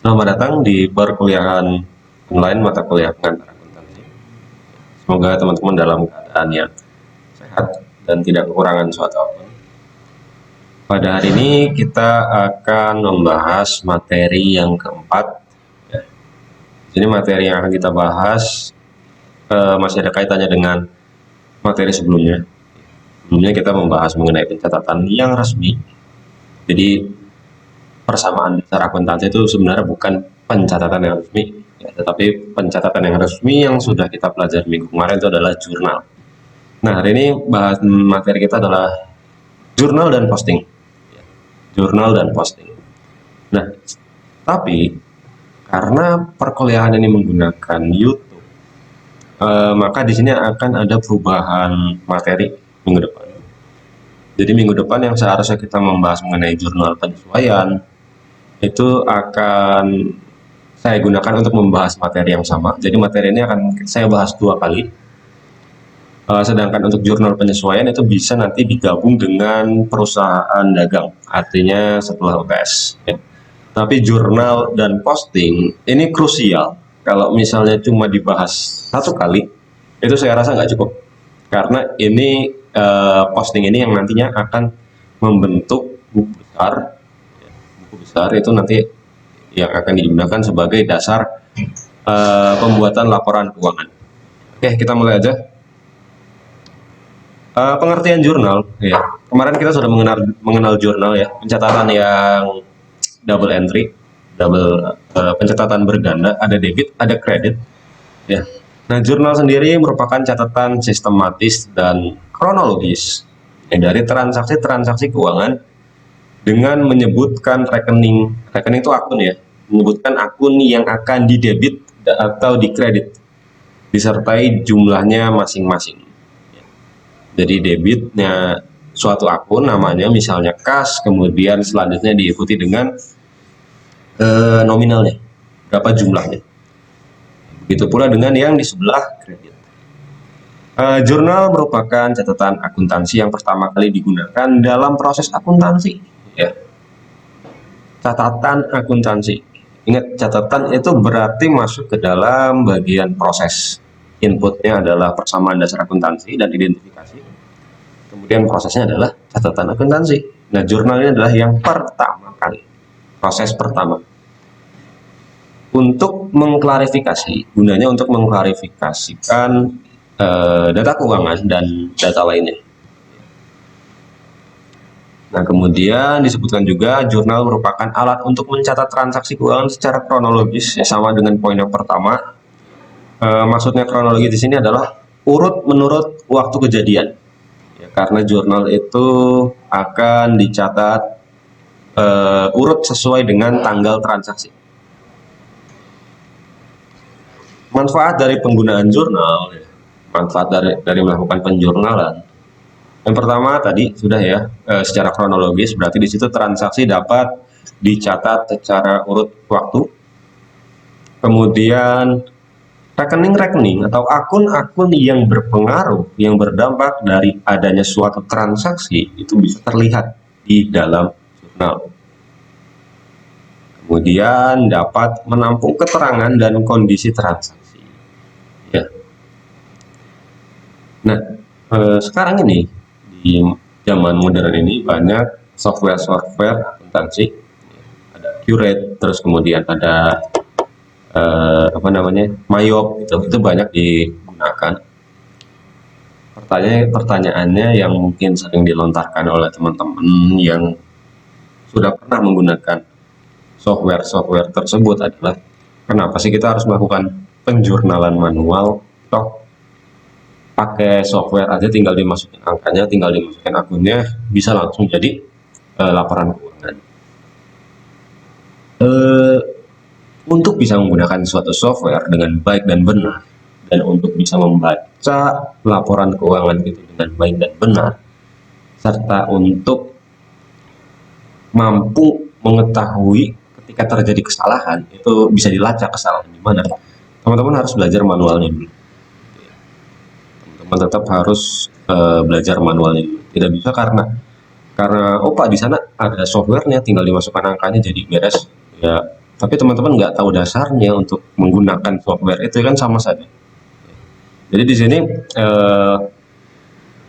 Selamat datang di perkuliahan online mata kuliah pengantar akuntansi. Semoga teman-teman dalam keadaan yang sehat dan tidak kekurangan suatu apapun. Pada hari ini kita akan membahas materi yang keempat. Ini materi yang akan kita bahas masih ada kaitannya dengan materi sebelumnya. Sebelumnya kita membahas mengenai pencatatan yang resmi. Jadi persamaan dasar akuntansi itu sebenarnya bukan pencatatan yang resmi, ya, tetapi pencatatan yang resmi yang sudah kita pelajari minggu kemarin itu adalah jurnal. Nah, hari ini bahas materi kita adalah jurnal dan posting. Jurnal dan posting. Nah, tapi karena perkuliahan ini menggunakan YouTube, maka di sini akan ada perubahan materi minggu depan. Jadi minggu depan yang seharusnya kita membahas mengenai jurnal penyesuaian, itu akan saya gunakan untuk membahas materi yang sama. Jadi materi ini akan saya bahas 2 kali. Sedangkan untuk jurnal penyesuaian itu bisa nanti digabung dengan perusahaan dagang, artinya setelah UTS. Ya. Tapi jurnal dan posting ini krusial. Kalau misalnya cuma dibahas 1 kali, itu saya rasa nggak cukup. Karena ini posting ini yang nantinya akan membentuk buku besar. Buku besar itu nanti yang akan digunakan sebagai dasar pembuatan laporan keuangan. Oke, kita mulai aja. Pengertian jurnal, ya. Kemarin kita sudah mengenal jurnal, ya, pencatatan yang double entry, pencatatan berganda, ada debit, ada kredit, ya. Nah, jurnal sendiri merupakan catatan sistematis dan kronologis dari transaksi-transaksi keuangan dengan menyebutkan rekening itu akun, ya, menyebutkan akun yang akan didebit atau dikredit, disertai jumlahnya masing-masing. Jadi debitnya suatu akun namanya misalnya kas, kemudian selanjutnya diikuti dengan nominalnya, berapa jumlahnya. Begitu pula dengan yang di sebelah kredit. Jurnal merupakan catatan akuntansi yang pertama kali digunakan dalam proses akuntansi. Ya. Catatan akuntansi. Ingat, catatan itu berarti masuk ke dalam bagian proses. Inputnya adalah persamaan dasar akuntansi dan identifikasi. Kemudian prosesnya adalah catatan akuntansi. Nah, jurnal ini adalah yang pertama kali. Proses pertama. Untuk mengklarifikasi, gunanya untuk mengklarifikasikan data keuangan dan data lainnya. Nah, kemudian disebutkan juga jurnal merupakan alat untuk mencatat transaksi keuangan secara kronologis, ya, sama dengan poin yang pertama. Maksudnya kronologi di sini adalah urut menurut waktu kejadian, ya, karena jurnal itu akan dicatat urut sesuai dengan tanggal transaksi. Manfaat dari penggunaan jurnal, ya, manfaat dari melakukan penjurnalan. Yang pertama tadi sudah, ya, secara kronologis, berarti di situ transaksi dapat dicatat secara urut waktu. Kemudian rekening-rekening atau akun-akun yang berpengaruh, yang berdampak dari adanya suatu transaksi itu bisa terlihat di dalam jurnal. Kemudian dapat menampung keterangan dan kondisi transaksi. Ya. Nah, sekarang ini di zaman modern ini banyak software akuntansi, ada Curate, terus kemudian ada Mayop, itu banyak digunakan. Pertanyaannya yang mungkin sering dilontarkan oleh teman-teman yang sudah pernah menggunakan software tersebut adalah, kenapa sih kita harus melakukan penjurnalan manual? Toh pakai software aja, tinggal dimasukin angkanya, tinggal dimasukin akunnya, bisa langsung jadi laporan keuangan. Untuk bisa menggunakan suatu software dengan baik dan benar, dan untuk bisa membaca laporan keuangan itu dengan baik dan benar, serta untuk mampu mengetahui ketika terjadi kesalahan, itu bisa dilacak kesalahan di mana, teman-teman harus belajar manualnya dulu. Teman tetap harus belajar manualnya dulu. Tidak bisa karena oh Pak, di sana ada softwarenya, tinggal dimasukkan angkanya jadi beres. Ya, tapi teman-teman nggak tahu dasarnya untuk menggunakan software itu, kan sama saja. Jadi di sini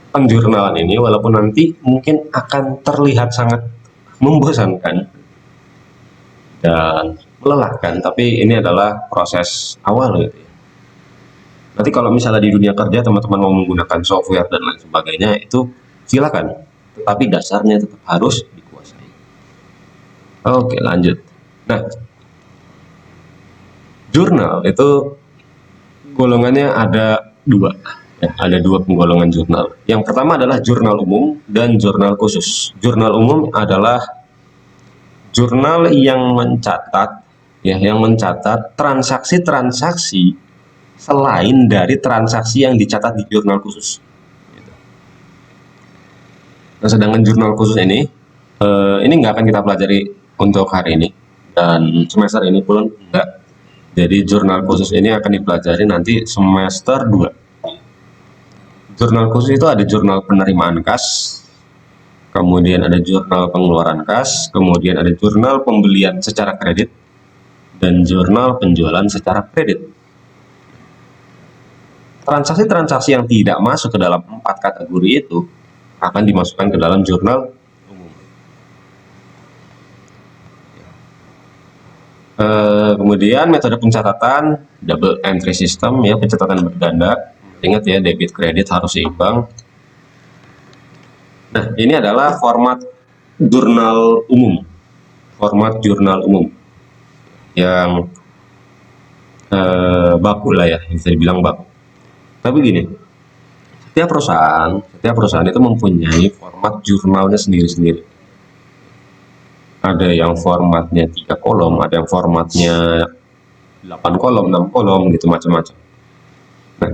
penjurnalan ini walaupun nanti mungkin akan terlihat sangat membosankan dan melelahkan, tapi ini adalah proses awal gitu ya. Nanti kalau misalnya di dunia kerja teman-teman mau menggunakan software dan lain sebagainya, itu silakan, tetapi dasarnya tetap harus dikuasai. Oke, lanjut. Nah, jurnal itu golongannya ada dua. Ya, ada dua penggolongan jurnal. Yang pertama adalah jurnal umum dan jurnal khusus. Jurnal umum adalah jurnal yang mencatat, ya, yang mencatat transaksi-transaksi selain dari transaksi yang dicatat di jurnal khusus. Nah, sedangkan jurnal khusus ini nggak akan kita pelajari untuk hari ini dan semester ini pun enggak. Jadi jurnal khusus ini akan dipelajari nanti semester 2. Jurnal khusus itu ada jurnal penerimaan kas, kemudian ada jurnal pengeluaran kas, kemudian ada jurnal pembelian secara kredit, dan jurnal penjualan secara kredit. Transaksi-transaksi yang tidak masuk ke dalam 4 kategori itu akan dimasukkan ke dalam jurnal umum. Kemudian metode pencatatan double entry system, ya, pencatatan berganda. Ingat ya, debit kredit harus seimbang. Nah, ini adalah format jurnal umum. Format jurnal umum yang baku lah ya, bisa dibilang baku. Tapi gini, setiap perusahaan itu mempunyai format jurnalnya sendiri-sendiri. Ada yang formatnya 3 kolom, ada yang formatnya 8 kolom, 6 kolom, gitu macam-macam. Nah,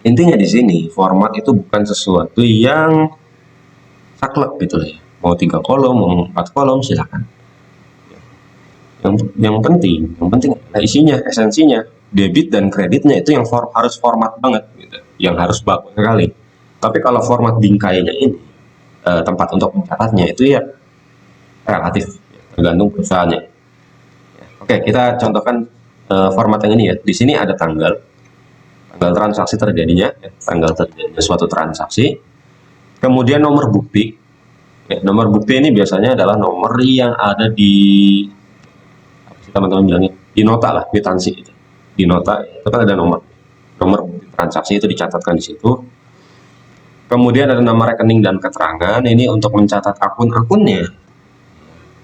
intinya di sini format itu bukan sesuatu yang saklek gitu ya. Mau 3 kolom, mau 4 kolom, silakan. Yang penting isinya, esensinya, debit dan kreditnya itu yang harus format banget gitu, yang harus baku sekali. Tapi kalau format bingkainya ini, tempat untuk mencatatnya itu ya relatif, tergantung perusahaannya. Oke, kita contohkan format yang ini ya. Di sini ada tanggal transaksi terjadinya, tanggal terjadinya suatu transaksi. Kemudian nomor bukti. Ya, nomor bukti ini biasanya adalah nomor yang ada di, teman-teman bilangnya, di nota lah, kwitansi. Di nota itu kan ada nomor bukti transaksi, itu dicatatkan di situ. Kemudian ada nama rekening dan keterangan, ini untuk mencatat akun-akunnya.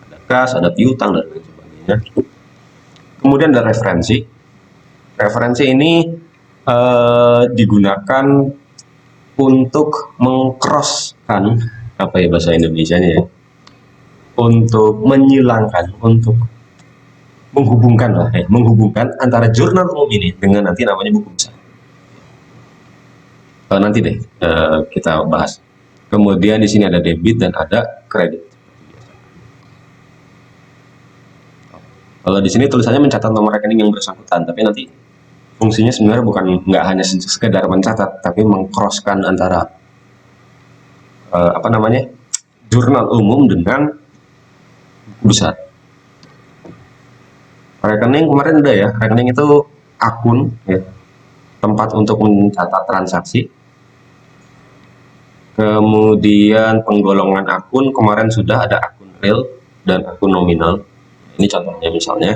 Ada kas, ada piutang dan lain sebagainya. Kemudian ada referensi. Referensi ini digunakan untuk mengcrosskan, apa ya bahasa Indonesianya ya, untuk menyilangkan, untuk menghubungkan lah ya, menghubungkan antara jurnal umum ini dengan nanti namanya buku besar. Nanti deh kita bahas. Kemudian di sini ada debit dan ada kredit. Kalau di sini tulisannya mencatat nomor rekening yang bersangkutan, tapi nanti fungsinya sebenarnya bukan, nggak hanya sekedar mencatat, tapi mengcrosskan antara jurnal umum dengan buku besar. Rekening kemarin udah ya, rekening itu akun ya, tempat untuk mencatat transaksi. Kemudian penggolongan akun kemarin sudah ada akun real dan akun nominal. Ini contohnya misalnya.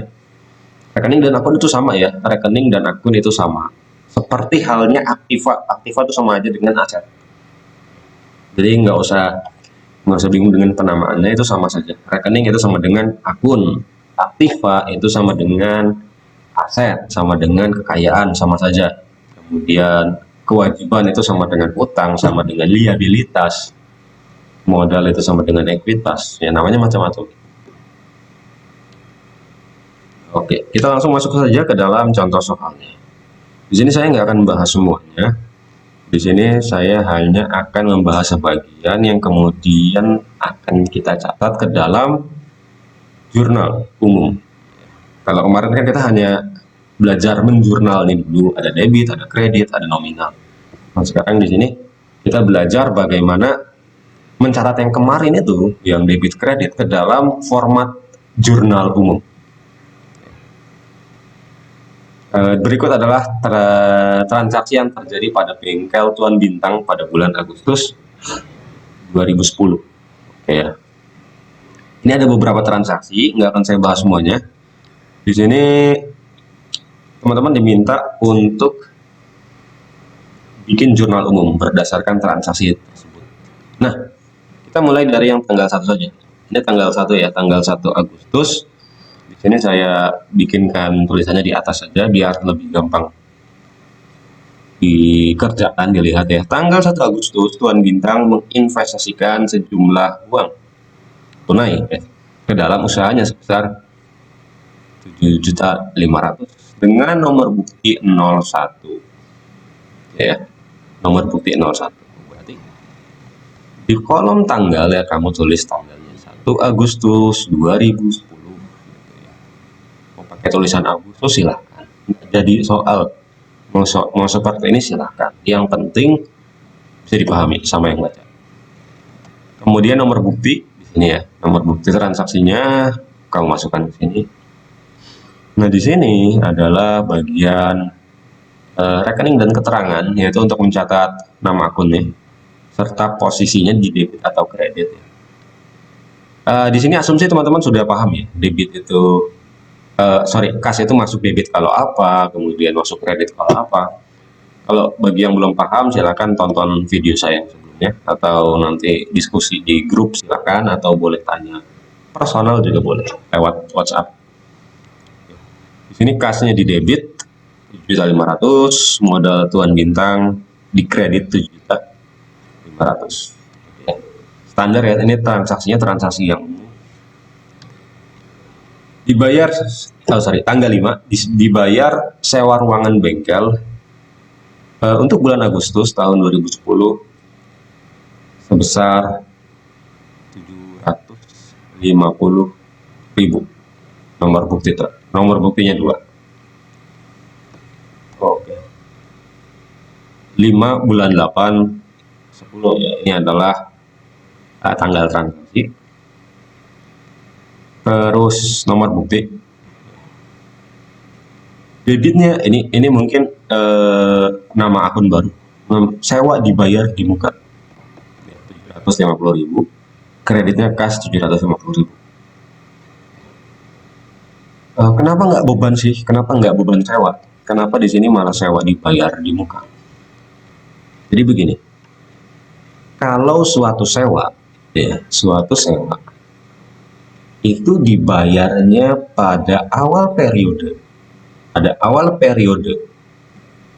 Rekening dan akun itu sama ya, rekening dan akun itu sama. Seperti halnya aktiva itu sama aja dengan aset. Jadi nggak usah bingung dengan penamaannya, itu sama saja. Rekening itu sama dengan akun, aktiva itu sama dengan aset, sama dengan kekayaan, sama saja. Kemudian kewajiban itu sama dengan utang, sama dengan liabilitas. Modal itu sama dengan ekuitas, ya namanya macam-macam. Oke, kita langsung masuk saja ke dalam contoh soalnya. Di sini saya nggak akan membahas semuanya. Di sini saya hanya akan membahas sebagian yang kemudian akan kita catat ke dalam jurnal umum. Kalau kemarin kan kita hanya belajar menjurnal nih dulu, ada debit, ada kredit, ada nominal. Nah, sekarang di sini kita belajar bagaimana mencatat yang kemarin itu, yang debit kredit, ke dalam format jurnal umum. Berikut adalah transaksi yang terjadi pada bengkel Tuan Bintang pada bulan Agustus 2010. Oke ya. Ini ada beberapa transaksi, nggak akan saya bahas semuanya. Di sini teman-teman diminta untuk bikin jurnal umum berdasarkan transaksi tersebut. Nah, kita mulai dari yang tanggal 1 saja. Ini tanggal 1 ya, tanggal 1 Agustus. Di sini saya bikinkan tulisannya di atas saja biar lebih gampang dikerjakan, dilihat ya. Tanggal 1 Agustus, Tuan Bintang menginvestasikan sejumlah uang tunai ke dalam usahanya sebesar 7.500.000 dengan nomor bukti 01. Ya, nomor bukti 01. Berarti di kolom tanggal ya kamu tulis tanggalnya 1 Agustus 2010. Mau pakai tulisan Agustus silahkan. Jadi soal mau seperti ini silahkan. Yang penting bisa dipahami sama yang baca. Kemudian nomor bukti di sini ya, nomor bukti transaksinya kamu masukkan ke sini. Nah di sini adalah bagian rekening dan keterangan, yaitu untuk mencatat nama akunnya serta posisinya di debit atau kredit ya. Di sini asumsi teman-teman sudah paham ya, debit itu kas itu masuk debit kalau apa, kemudian masuk kredit kalau apa. Kalau bagi yang belum paham silakan tonton video saya yang sebelumnya, atau nanti diskusi di grup silakan, atau boleh tanya personal juga boleh lewat WhatsApp. Di sini kasnya di debit 7.500.000, modal Tuan Bintang di kredit 7.500.000. Standar ya, ini transaksinya transaksi yang dibayar tanggal 5 dibayar sewa ruangan bengkel untuk bulan Agustus tahun 2010 sebesar 750.000. Nomor buktinya 2. Oke. 5 bulan 8 10 ya, ini adalah tanggal transaksi. Terus nomor bukti debitnya ini mungkin nama akun baru, sewa dibayar di muka 750.000, kreditnya kas 750.000. Kenapa nggak beban sih? Kenapa nggak beban sewa? Kenapa di sini malah sewa dibayar di muka? Jadi begini, kalau suatu sewa itu dibayarnya pada awal periode,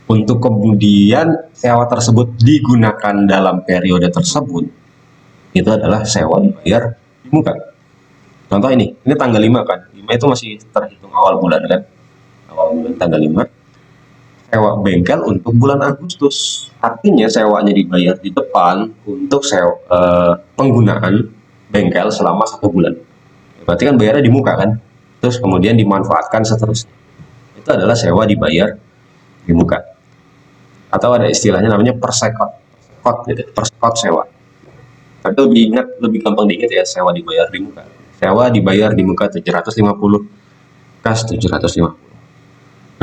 untuk kemudian sewa tersebut digunakan dalam periode tersebut, itu adalah sewa dibayar di muka. Contoh ini tanggal 5 kan, 5 itu masih terhitung awal bulan kan, awal bulan tanggal 5, sewa bengkel untuk bulan Agustus, artinya sewanya dibayar di depan untuk penggunaan bengkel selama 1 bulan. Berarti kan bayarnya di muka kan, terus kemudian dimanfaatkan seterusnya. Itu adalah sewa dibayar di muka. Atau ada istilahnya namanya persekot sewa. Tapi lebih gampang diingat ya, sewa dibayar di muka. Sewa dibayar di muka 750, kas 750.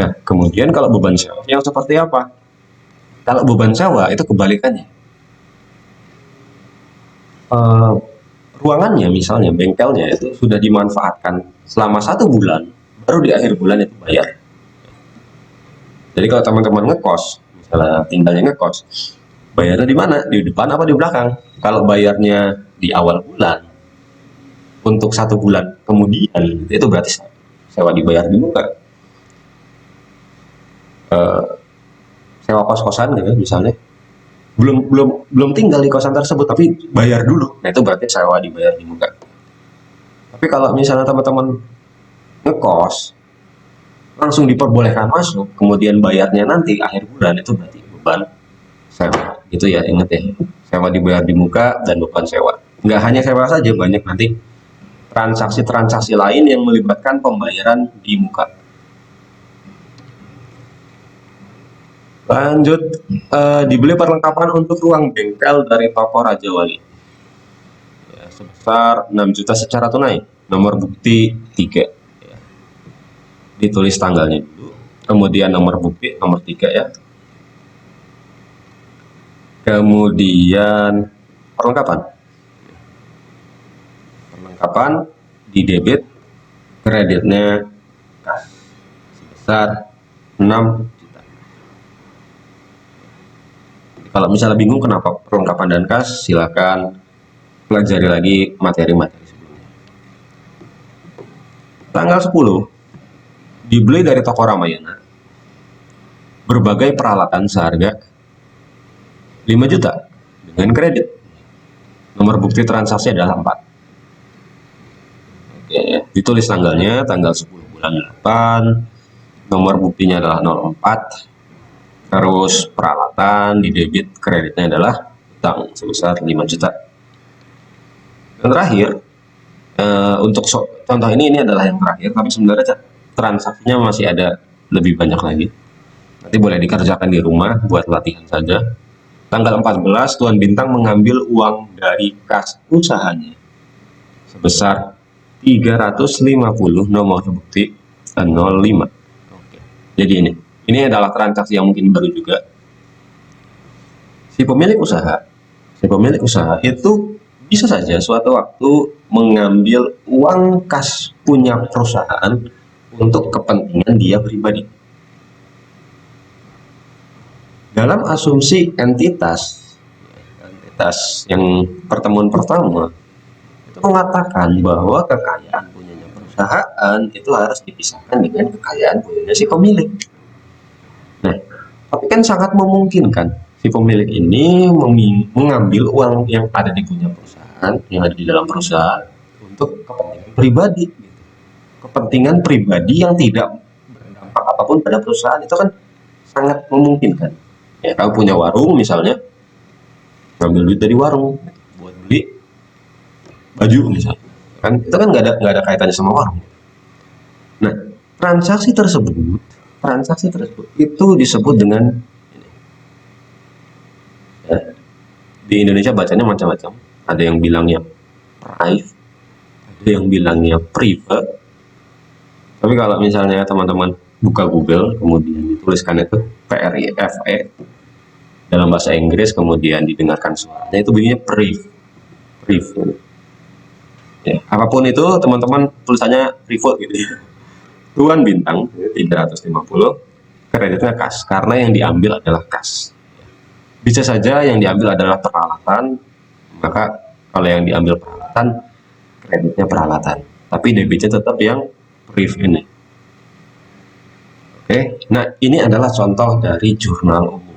Nah, kemudian kalau beban sewa yang seperti apa? Kalau beban sewa itu kebalikannya. Ruangannya misalnya, bengkelnya itu sudah dimanfaatkan selama 1 bulan, baru di akhir bulan itu bayar. Jadi kalau teman-teman ngekos, misalnya tinggalnya ngekos, bayarnya di mana? Di depan apa di belakang? Kalau bayarnya di awal bulan, untuk 1 bulan kemudian, itu berarti sewa dibayar di muka. Sewa kos-kosan gitu misalnya, belum tinggal di kosan tersebut tapi bayar dulu, nah itu berarti sewa dibayar di muka. Tapi kalau misalnya teman-teman ngekos langsung diperbolehkan masuk, kemudian bayarnya nanti akhir bulan, itu berarti beban sewa gitu ya, ingat ya, sewa dibayar di muka dan beban sewa. Nggak hanya sewa saja, banyak nanti transaksi-transaksi lain yang melibatkan pembayaran di muka. Lanjut, dibeli perlengkapan untuk ruang bengkel dari toko Raja Wali ya, sebesar 6 juta secara tunai, nomor bukti 3 ya. Ditulis tanggalnya dulu, kemudian nomor bukti nomor 3 ya, kemudian perlengkapan di debit, kreditnya kas sebesar 6 juta. Kalau misalnya bingung kenapa perlengkapan dan kas, silakan pelajari lagi materi-materi sebelumnya. Tanggal 10 dibeli dari toko Ramayana berbagai peralatan seharga 5 juta dengan kredit. Nomor bukti transaksi adalah 4. Oke, ditulis tanggalnya tanggal 10 bulan 8, nomor buktinya adalah 04, terus peralatan di debit, kreditnya adalah utang sebesar 5 juta. Dan terakhir, untuk contoh ini adalah yang terakhir, tapi sebenarnya transaksinya masih ada lebih banyak lagi. Nanti boleh dikerjakan di rumah buat latihan saja. Tanggal 14, Tuan Bintang mengambil uang dari kas usahanya sebesar 350, nomor bukti 05. Oke. Jadi ini adalah transaksi yang mungkin baru juga. Si pemilik usaha itu bisa saja suatu waktu mengambil uang kas punya perusahaan untuk kepentingan dia pribadi. Dalam asumsi entitas yang pertemuan pertama itu mengatakan bahwa kekayaan punyanya perusahaan itu harus dipisahkan dengan kekayaan punyanya si pemilik. Nah, tapi kan sangat memungkinkan si pemilik ini mengambil uang yang ada di punya perusahaan, yang ada di dalam perusahaan untuk kepentingan pribadi. Kepentingan pribadi yang tidak berdampak apapun pada perusahaan itu kan sangat memungkinkan. Ya, kamu punya warung misalnya, ngambil duit dari warung buat beli baju misalnya, kan itu kan nggak ada kaitannya sama warung. Nah, transaksi tersebut itu disebut dengan ya, di Indonesia bacanya macam-macam. Ada yang bilangnya private, ada yang bilangnya private. Tapi kalau misalnya teman-teman buka Google kemudian dituliskan itu PRIFE dalam bahasa Inggris, kemudian didengarkan suaranya, itu bunyinya private. Ya, apapun itu teman-teman tulisannya private gitu ya. Tuan Bintang 350, kreditnya kas karena yang diambil adalah kas. Bisa saja yang diambil adalah peralatan, maka kalau yang diambil peralatan, kreditnya peralatan, tapi debitnya tetap yang priv ini. Oke, nah ini adalah contoh dari jurnal umum.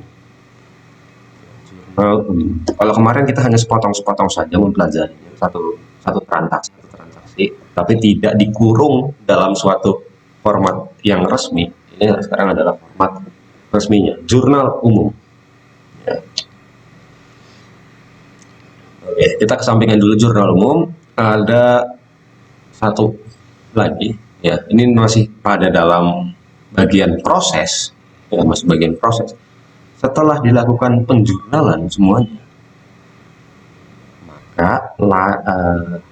Kalau kemarin kita hanya sepotong-sepotong saja mempelajarinya satu transaksi, tapi tidak dikurung dalam suatu format yang resmi. Ini sekarang adalah format resminya, jurnal umum. Ya. Oke, kita kesampingkan dulu jurnal umum. Ada satu lagi, ya. Ini masih pada dalam bagian proses, ya, masih bagian proses. Setelah dilakukan penjurnalan semuanya, maka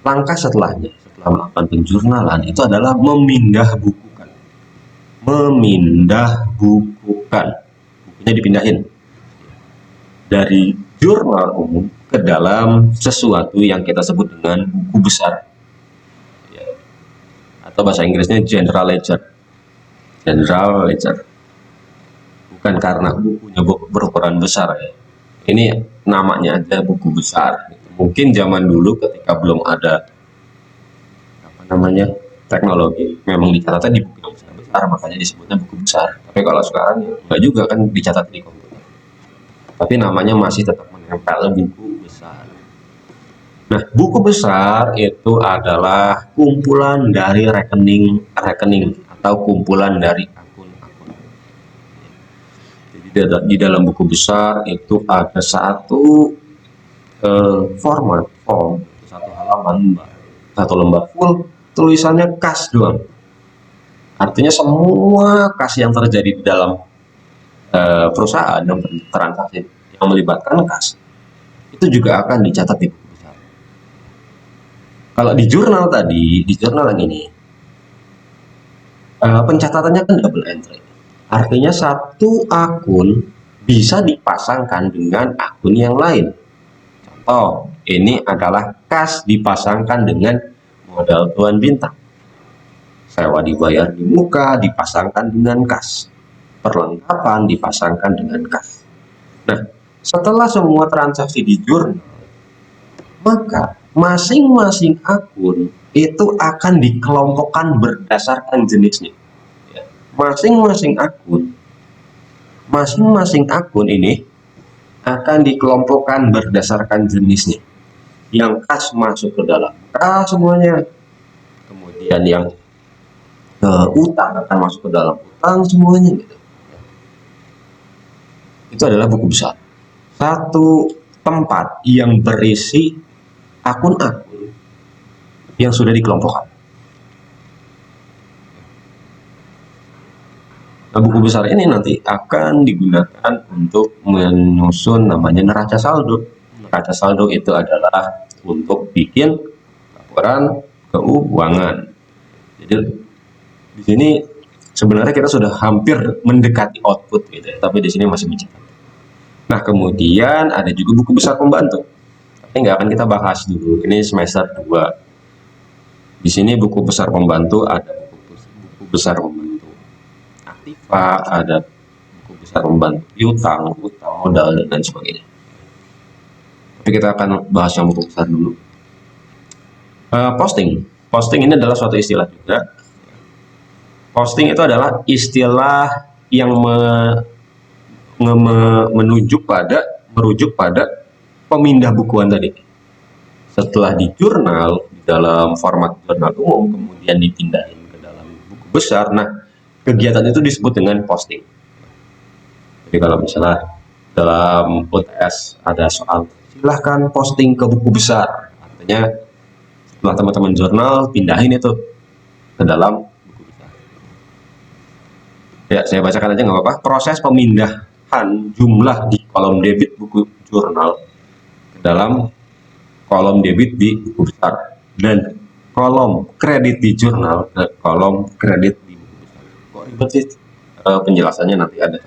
langkah setelahnya, setelah melakukan penjurnalan, itu adalah memindah bukukan. Bukunya dipindahin dari jurnal umum ke dalam sesuatu yang kita sebut dengan buku besar, ya. Atau bahasa Inggrisnya general ledger. Bukan karena bukunya berukuran besar ya. Ini namanya aja buku besar. Mungkin zaman dulu ketika belum ada teknologi, memang dicatatnya di buku yang besar, makanya disebutnya buku besar. Tapi kalau sekarang ya enggak juga, kan dicatat di komputer. Tapi namanya masih tetap menempel buku besar. Nah, buku besar itu adalah kumpulan dari rekening atau kumpulan dari di dalam buku besar itu ada satu form, satu halaman, satu lembar full tulisannya kas doang. Artinya semua kas yang terjadi di dalam perusahaan dan transaksi yang melibatkan kas itu juga akan dicatat di buku besar. Kalau di jurnal tadi, di jurnal yang ini pencatatannya kan double entry. Artinya satu akun bisa dipasangkan dengan akun yang lain. Contoh, ini adalah kas dipasangkan dengan modal tuan bintang. Sewa dibayar di muka dipasangkan dengan kas. Perlengkapan dipasangkan dengan kas. Nah, setelah semua transaksi di jurnal, maka masing-masing akun itu akan dikelompokkan berdasarkan jenisnya. Masing-masing akun ini akan dikelompokkan berdasarkan jenisnya. Yang kas masuk ke dalam kas semuanya. Kemudian yang utang akan masuk ke dalam utang semuanya gitu. Itu adalah buku besar. Satu tempat yang berisi akun-akun yang sudah dikelompokkan. Nah, buku besar ini nanti akan digunakan untuk menyusun namanya neraca saldo. Neraca saldo itu adalah untuk bikin laporan keuangan. Jadi di sini sebenarnya kita sudah hampir mendekati output gitu ya, tapi di sini masih mencatat. Nah, kemudian ada juga buku besar pembantu. Tapi nggak akan kita bahas dulu. Ini semester 2. Di sini buku besar pembantu ada buku besar pembantu aktiva, ada buku besar pembantu utang modal dan sebagainya. Tapi kita akan bahas yang buku besar dulu. Posting ini adalah suatu istilah juga. Posting itu adalah istilah yang merujuk pada pemindah bukuan tadi. Setelah di jurnal, dalam format jurnal umum, kemudian dipindahin ke dalam buku besar. Nah, kegiatan itu disebut dengan posting. Jadi kalau misalnya dalam UTS ada soal, silahkan posting ke buku besar. Artinya setelah teman-teman jurnal, pindahin itu ke dalam buku besar. Ya, saya bacakan aja nggak apa-apa. Proses pemindahan jumlah di kolom debit buku jurnal ke dalam kolom debit di buku besar dan kolom kredit di jurnal ke kolom kredit di buku besar. Kok ribet sih? Penjelasannya nanti ada.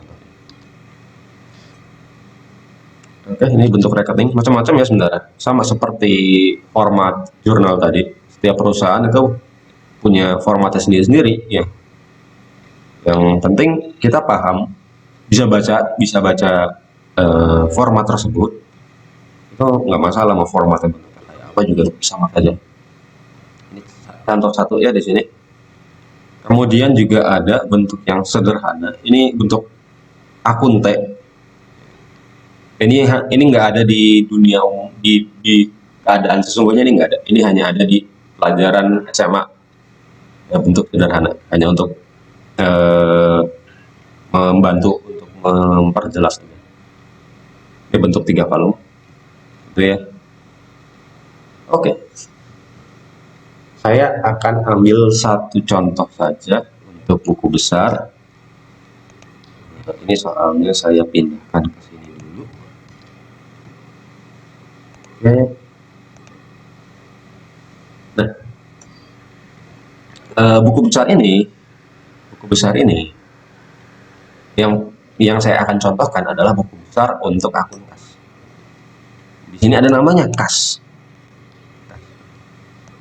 Oke, ini bentuk rekening macam-macam ya sebenarnya. Sama seperti format jurnal tadi. Setiap perusahaan itu punya formatnya sendiri-sendiri ya. Yang penting kita paham, bisa baca format tersebut. Itu nggak masalah mau formatnya bentuknya kayak apa juga sama saja. Ini contoh satu ya di sini. Kemudian juga ada bentuk yang sederhana. Ini bentuk akun T. Ini nggak ada di dunia umum, di keadaan sesungguhnya ini nggak ada. Ini hanya ada di pelajaran SMA. Ya, bentuk sederhana, hanya untuk membantu untuk memperjelas. Ini bentuk 3 kolom. Itu ya. Oke. Saya akan ambil satu contoh saja untuk buku besar. Ini soalnya saya pindahkan ke sini dulu. Oke. Nah, buku besar ini yang saya akan contohkan adalah buku besar untuk akun kas. Di sini ada namanya kas.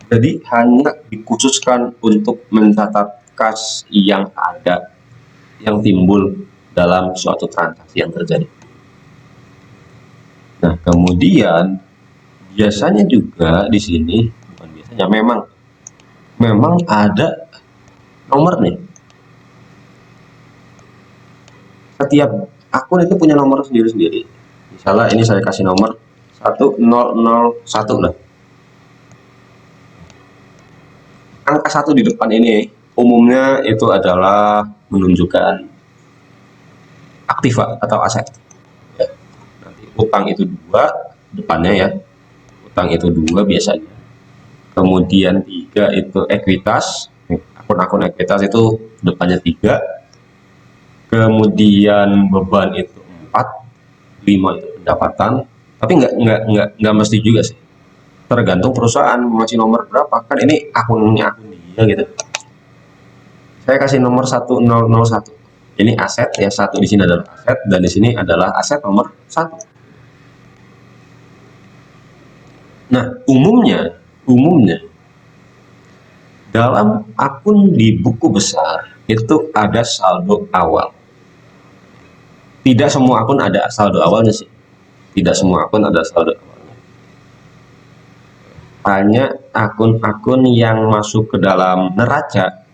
Jadi hanya dikhususkan untuk mencatat kas yang ada, yang timbul dalam suatu transaksi yang terjadi. Nah, kemudian biasanya juga di sini, bukan biasanya, memang ada nomor nih. Setiap akun itu punya nomor sendiri-sendiri. Misalnya ini saya kasih nomor 1001 lah. Angka 1 di depan ini umumnya itu adalah menunjukkan aktiva atau aset. Ya. Nanti utang itu 2 depannya ya. Utang itu 2 biasanya. Kemudian 3 itu ekuitas. Akun-akun ekuitas itu depannya 3. Kemudian beban itu 4. 5 itu pendapatan. Tapi nggak mesti juga sih. Tergantung perusahaan mau ngasih nomor berapa, kan ini akun dia gitu. Saya kasih nomor 1001 Ini aset ya, satu di sini adalah aset dan di sini adalah aset nomor 1. Nah, umumnya dalam akun di buku besar itu ada saldo awal. Tidak semua akun ada saldo awalnya sih. Tidak semua akun ada saldo awalnya. Hanya akun-akun yang masuk ke dalam neraca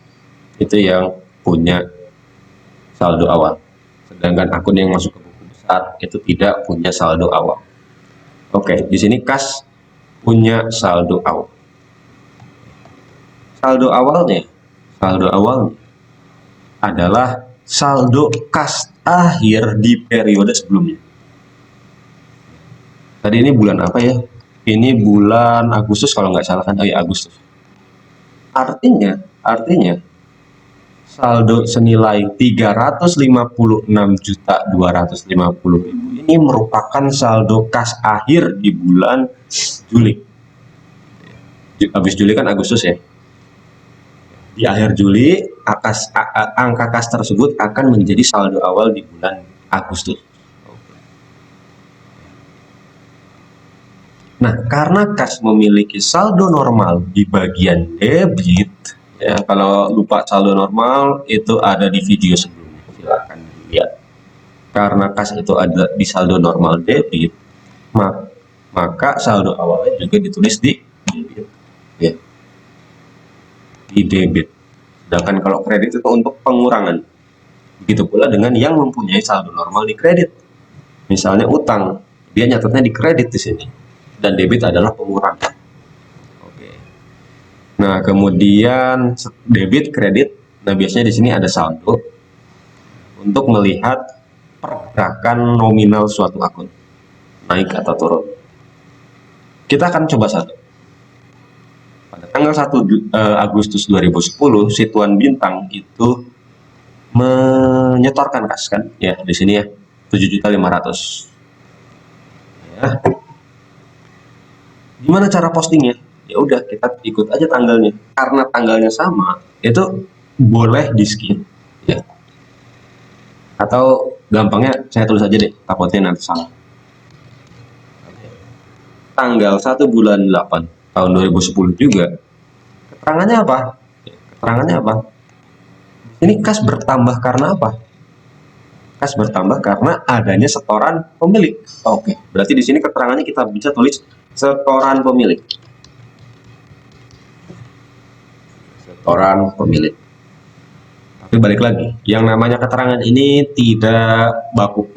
itu yang punya saldo awal. Sedangkan akun yang masuk ke buku besar itu tidak punya saldo awal. Oke, di sini kas punya saldo awal. Saldo awalnya adalah saldo kas akhir di periode sebelumnya. Tadi ini bulan apa ya? Ini bulan Agustus kalau nggak salah kan? Oh ya, Agustus. Artinya saldo senilai 356.250.000 ini merupakan saldo kas akhir di bulan Juli. Habis Juli kan Agustus ya. Di akhir Juli, angka kas tersebut akan menjadi saldo awal di bulan Agustus. Nah, karena kas memiliki saldo normal di bagian debit, ya, kalau lupa saldo normal itu ada di video sebelumnya, silakan dilihat. Karena kas itu ada di saldo normal debit, maka saldo awalnya juga ditulis di debit, ya. Di debit. Sedangkan kalau kredit itu untuk pengurangan. Begitu pula dengan yang mempunyai saldo normal di kredit. Misalnya utang, dia nyatetnya di kredit di sini. Dan debit adalah pengurangan. Oke. Nah, kemudian debit, kredit. Nah, biasanya di sini ada saldo untuk melihat pergerakan nominal suatu akun, naik atau turun. Kita akan coba satu. Pada tanggal 1 Agustus 2010, si Tuan Bintang itu menyetorkan kas kan, ya di sini ya 7.500.000. Ya. Gimana cara postingnya? Ya udah, kita ikut aja tanggalnya. Karena tanggalnya sama, itu boleh di skip, ya. Atau gampangnya saya tulis aja deh, takutnya nanti salah. Tanggal 1 bulan 8 tahun 2010 juga. Keterangannya apa? Ini kas bertambah karena apa? Kas bertambah karena adanya setoran pemilik. Oke, berarti di sini keterangannya kita bisa tulis setoran pemilik. Setoran pemilik. Tapi balik lagi, yang namanya keterangan ini tidak baku.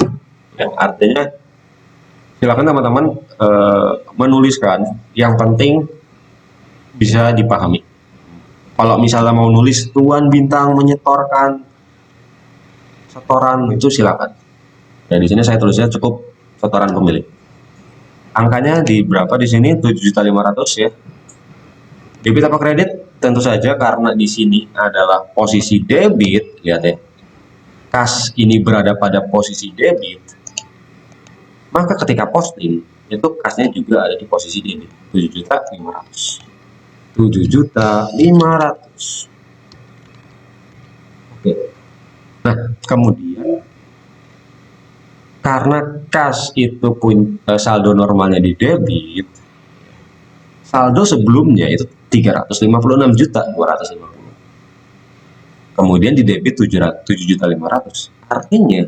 Ya, artinya silakan teman-teman menuliskan, yang penting bisa dipahami. Kalau misalnya mau nulis Tuan Bintang menyetorkan setoran, itu silakan. Ya, di sini saya tulisnya cukup setoran pemilik. Angkanya di berapa di sini? 7.500.000 ya. Debit apa kredit? Tentu saja karena di sini adalah posisi debit, lihat ya. Kas ini berada pada posisi debit. Maka ketika posting, itu kasnya juga ada di posisi debit, 7.500.000. 7.500.000. Oke. Nah, kemudian karena kas itu saldo normalnya di debit, saldo sebelumnya itu 356.250.000. Kemudian di debit 7.500.000. Artinya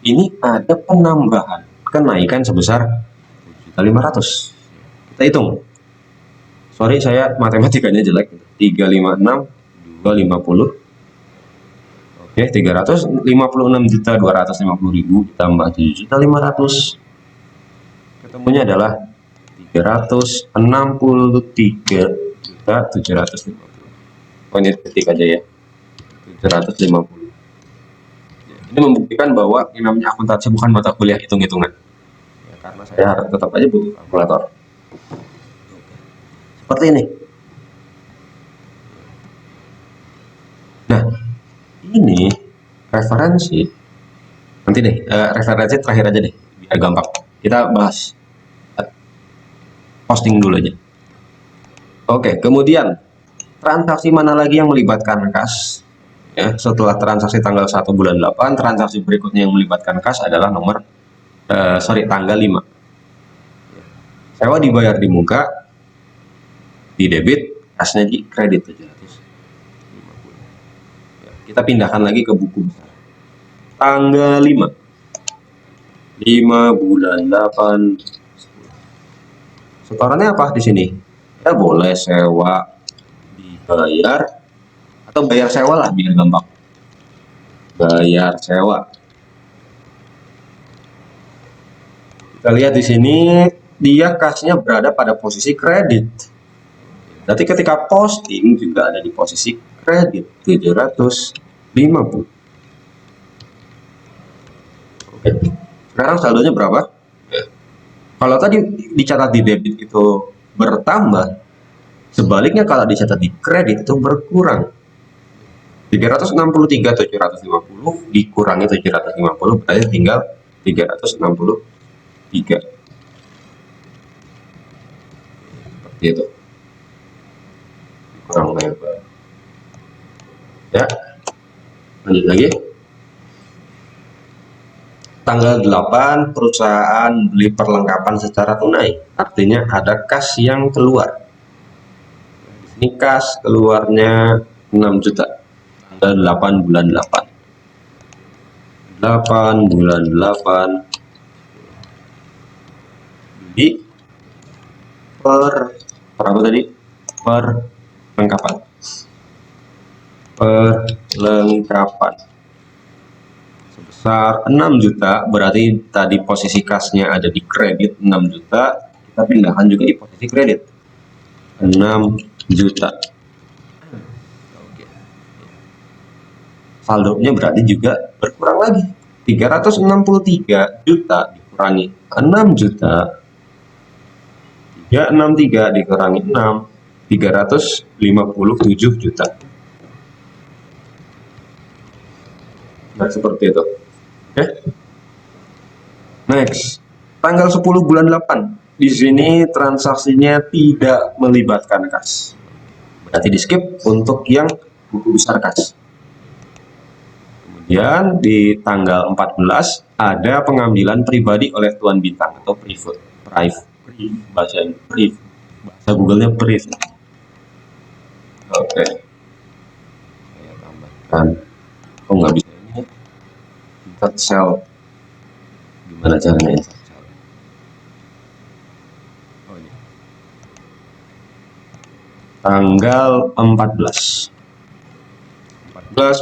ini ada penambahan, kenaikan sebesar 7.500.000. Kita hitung. Sorry, saya matematikanya jelek. 356, 250. Oke, 356.250.000 ditambah 7.500.000. Ketemunya adalah 363.750.000. Oh, ini ketik aja ya. 750. Ini membuktikan bahwa yang namanya akuntansi bukan mata kuliah hitung-hitungan. Ya, karena saya harus tetap aja butuh kalkulator. Seperti ini. Nah, ini referensi. Nanti deh, referensi terakhir aja deh, biar gampang. Kita bahas posting dulu aja. Oke, kemudian transaksi mana lagi yang melibatkan kas? Ya, setelah transaksi tanggal 1 bulan 8, transaksi berikutnya yang melibatkan kas adalah tanggal 5. Sewa dibayar di muka, di debit, kasnya di kredit 750. Ya, kita pindahkan lagi ke buku besar. Tanggal 5 bulan 8. Setorannya apa di sini? Ya boleh sewa dibayar atau bayar sewa lah biar gampang. Bayar sewa. Kita lihat di sini dia kasnya berada pada posisi kredit. Berarti ketika posting juga ada di posisi kredit 750. Oke. Sekarang saldonya berapa? Kalau tadi dicatat di debit itu bertambah, sebaliknya kalau dicatat di kredit itu berkurang. 363.750 dikurangi 750 berarti tinggal 363. Seperti itu. Kurang lebar. Ya. Lanjut lagi. Tanggal 8 perusahaan beli perlengkapan secara tunai, artinya ada kas yang keluar. Ini kas keluarnya 6 juta. Tanggal 8 bulan 8. 8 bulan 8 beli berapa tadi? Perlengkapan. Sebesar 6 juta, berarti tadi posisi kasnya ada di kredit 6 juta, kita pindahkan juga di posisi kredit 6 juta. Saldonya berarti juga berkurang lagi, 363 juta dikurangi 6 juta, 363 dikurangi 6, 357 juta. Nah, seperti itu. Oke. Next, tanggal 10 bulan 8. Di sini transaksinya tidak melibatkan kas. Berarti di skip untuk yang buku besar kas. Kemudian di tanggal 14 ada pengambilan pribadi oleh Tuan Bintang atau private. Bahasa Google-nya private. Oke. Saya tambahkan. Oh, nggak bisa ini ya. Insert cell. Gimana caranya insert cell? Oh, ini. Tanggal 14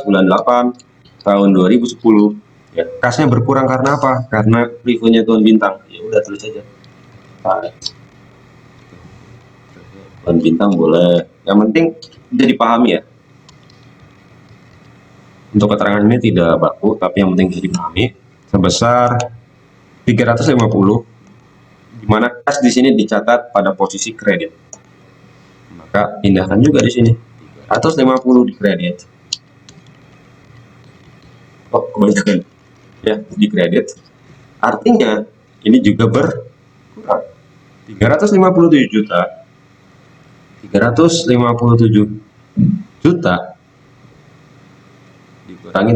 bulan 8 tahun 2010. Ya, kasnya berkurang karena apa? Karena reviewnya Tuan Bintang. Ya udah tulis aja. Tuan Bintang boleh. Yang penting jadi pahami ya. Untuk keterangan ini tidak baku, tapi yang penting bisa dipahami. Sebesar 350, di mana kas di sini dicatat pada posisi kredit. Maka pindahkan juga di sini 350 di kredit. Oh, kebanyakan ya di kredit. Artinya ini juga berkurang. 357 juta. 357 juta dikurangi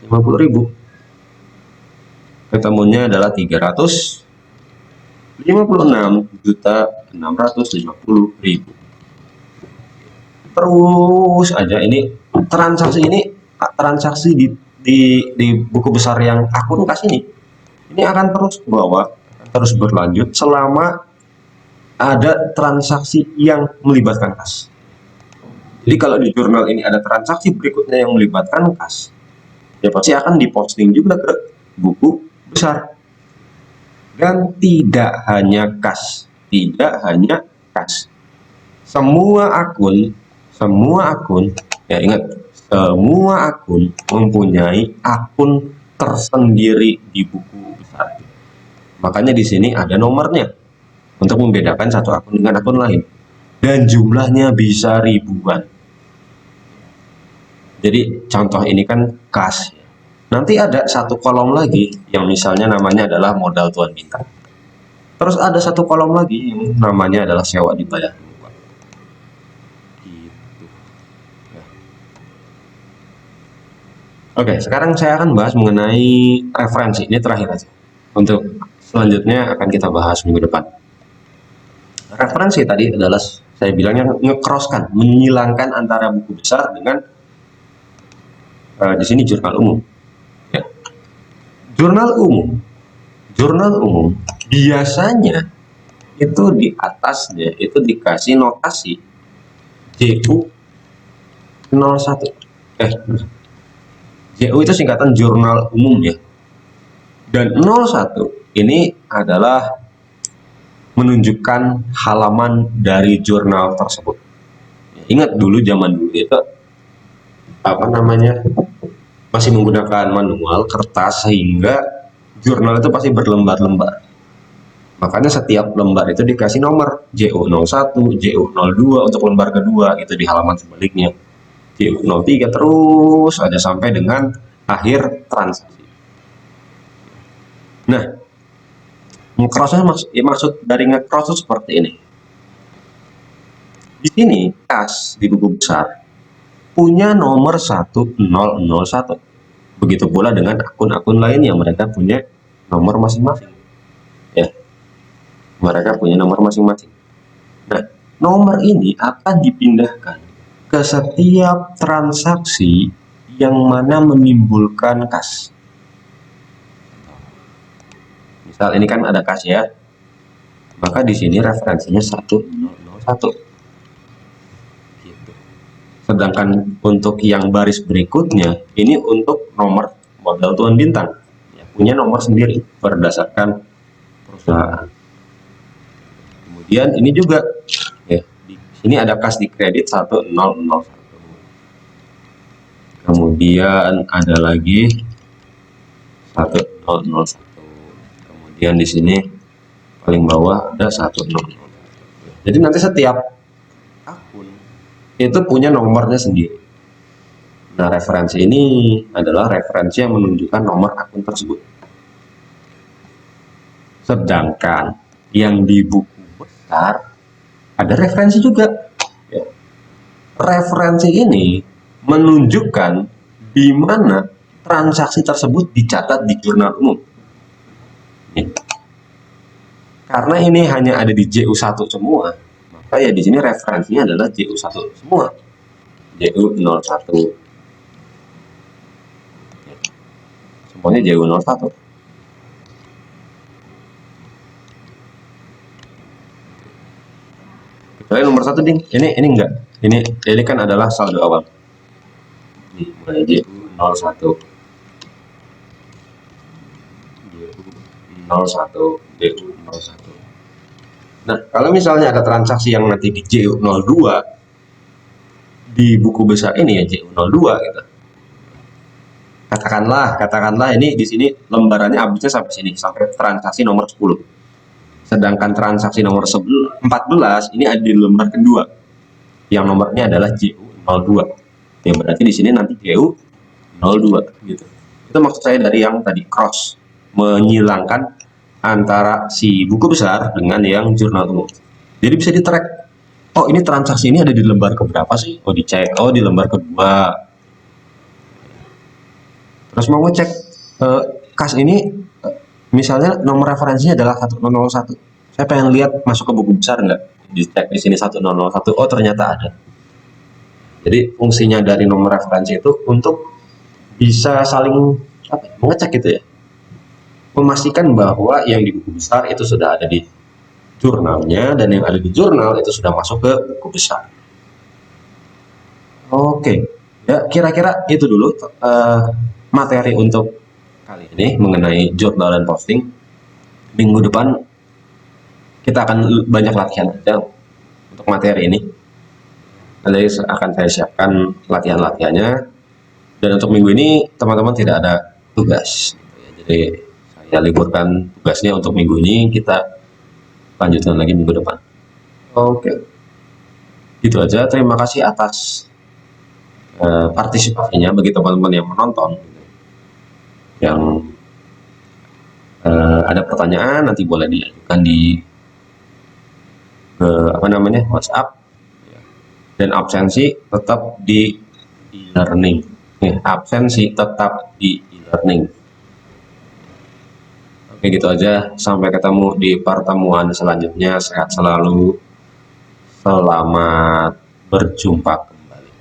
350.000, ketemunya adalah 356.650.000. Terus aja ini transaksi di buku besar yang akun kas ini akan terus terus berlanjut selama ada transaksi yang melibatkan kas. Jadi kalau di jurnal ini ada transaksi berikutnya yang melibatkan kas, ya pasti akan diposting juga ke buku besar. Dan tidak hanya kas, semua akun, ya ingat, semua akun mempunyai akun tersendiri di buku besar. Makanya di sini ada nomornya untuk membedakan satu akun dengan akun lain. Dan jumlahnya bisa ribuan. Jadi contoh ini kan kas. Nanti ada satu kolom lagi yang misalnya namanya adalah modal Tuan Bintang. Terus ada satu kolom lagi yang namanya adalah sewa dibayar. Gitu. Ya. Oke, sekarang saya akan bahas mengenai referensi. Ini terakhir aja. Untuk selanjutnya akan kita bahas minggu depan. Referensi tadi adalah saya bilangnya nge-crosskan, menyilangkan antara buku besar dengan di sini jurnal umum. Ya. Jurnal umum biasanya itu di atasnya itu dikasih notasi JU 01. JU itu singkatan jurnal umum ya. Dan 01 ini adalah menunjukkan halaman dari jurnal tersebut. Ingat dulu zaman dulu itu apa namanya? Masih menggunakan manual kertas sehingga jurnal itu pasti berlembar-lembar. Makanya setiap lembar itu dikasih nomor JU01, JU02 untuk lembar kedua gitu di halaman sebaliknya. JU03 terus aja sampai dengan akhir transaksi. Nah, nge-crossnya maksud dari nge-cross itu seperti ini. Di sini kas di buku besar punya nomor 1001. Begitu pula dengan akun-akun lain yang mereka punya nomor masing-masing. Ya. Mereka punya nomor masing-masing. Nah, nomor ini akan dipindahkan ke setiap transaksi yang mana menimbulkan kas. Misal ini kan ada kas ya, maka di sini referensinya 1001. Gitu. Sedangkan untuk yang baris berikutnya, ini untuk nomor modal tuan bintang, ya, punya nomor sendiri berdasarkan perusahaan. Kemudian ini juga, ya, di sini ada kas di kredit 1001. Kemudian ada lagi 1001. Kemudian di sini paling bawah ada 1001. Jadi nanti setiap akun itu punya nomornya sendiri. Nah, referensi ini adalah referensi yang menunjukkan nomor akun tersebut. Sedangkan yang di buku besar ada referensi juga. Ya. Referensi ini menunjukkan di mana transaksi tersebut dicatat di jurnal umum. Karena ini hanya ada di JU1 semua, maka ya di sini referensinya adalah JU1 semua. JU01. Semuanya JU01. Kecuali nomor 1 ding. Ini enggak. Ini kan adalah saldo awal. Ini mulai JU01. JU01. Nah, kalau misalnya ada transaksi yang nanti di JU02 di buku besar ini ya JU02 gitu. Katakanlah ini di sini lembarannya habisnya sampai sini, sampai transaksi nomor 10. Sedangkan transaksi nomor 14 ini ada di lembar kedua. Yang nomornya adalah JU02. Ya berarti di sini nanti JU02 gitu. Itu maksud saya dari yang tadi cross, menyilangkan antara si buku besar dengan yang jurnal umum. Jadi bisa di-track. Oh, ini transaksi ini ada di lembar keberapa sih? Oh, dicek. Oh, di lembar kedua. Terus mau ngecek kas ini misalnya nomor referensinya adalah 1001. Saya pengen lihat masuk ke buku besar nggak? Dicek di sini 1001. Oh, ternyata ada. Jadi fungsinya dari nomor referensi itu untuk bisa saling mengecek gitu ya. Memastikan bahwa yang di buku besar itu sudah ada di jurnalnya dan yang ada di jurnal itu sudah masuk ke buku besar. Oke, ya kira-kira itu dulu materi untuk kali ini mengenai jurnal dan posting. Minggu depan kita akan banyak latihan aja untuk materi ini. Nanti akan saya siapkan latihan-latihannya. Dan untuk minggu ini teman-teman tidak ada tugas. Jadi saya liburkan tugasnya untuk minggu ini, kita lanjutkan lagi minggu depan. Oke, itu aja. Terima kasih atas partisipasinya bagi teman-teman yang menonton. Yang ada pertanyaan nanti boleh diajukan di WhatsApp. Dan absensi tetap di e-learning absensi tetap di e-learning. Oke, gitu aja. Sampai ketemu di pertemuan selanjutnya. Sehat selalu. Selamat berjumpa kembali.